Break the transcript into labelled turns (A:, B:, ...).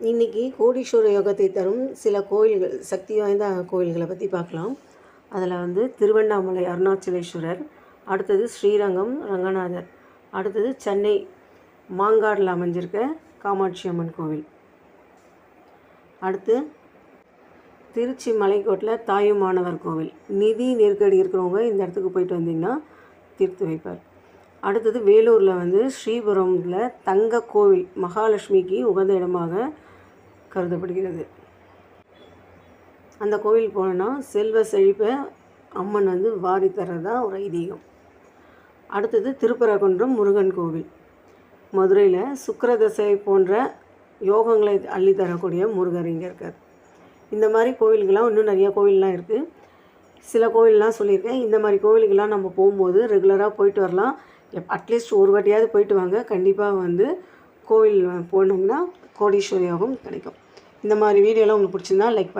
A: இன்றைக்கி கோடீஸ்வர யோகத்தை தரும் சில கோயில்கள், சக்தி வாய்ந்த கோயில்களை பற்றி பார்க்கலாம். அதில் திருவண்ணாமலை அருணாச்சலேஸ்வரர், அடுத்தது ஸ்ரீரங்கம் ரங்கநாதர், அடுத்தது சென்னை மாங்காடில் அமைஞ்சிருக்க காமாட்சி அம்மன் கோவில், அடுத்து திருச்சி மலைக்கோட்டில் தாயுமானவர் கோவில். நிதி நெருக்கடி இருக்கிறவங்க இந்த இடத்துக்கு போயிட்டு வந்தீங்கன்னா தீர்த்து வைப்பார். அடுத்தது வேலூரில் ஸ்ரீபுரமில் தங்க கோவில், மகாலட்சுமிக்கு உகந்த இடமாக கருதப்படுகிறது. அந்த கோவில் போனால் செல்வ செழிப்பை அம்மன் வாரி தர்றதா ஒரு ஐதீகம். அடுத்தது திருப்பரங்குன்றம் முருகன் கோவில். மதுரையில் சுக்கிரதசை போன்ற யோகங்களை அள்ளித்தரக்கூடிய முருகர் இங்கே இருக்கார். இந்த மாதிரி கோவில்கள்லாம் இன்னும் நிறையா கோவில்லாம் இருக்குது. சில கோவில்லாம் சொல்லியிருக்கேன். இந்த மாதிரி கோவிலுக்கெல்லாம் நம்ம போகும்போது ரெகுலராக போயிட்டு வரலாம். அட்லீஸ்ட் ஒரு வாட்டியாவது போயிட்டு வாங்க. கண்டிப்பாக கோவில் போனோம்னா கோடீஸ்வர யோகம் கிடைக்கும். இந்த மாதிரி வீடியோலாம் உங்களுக்கு பிடிச்சிருந்தா லைக்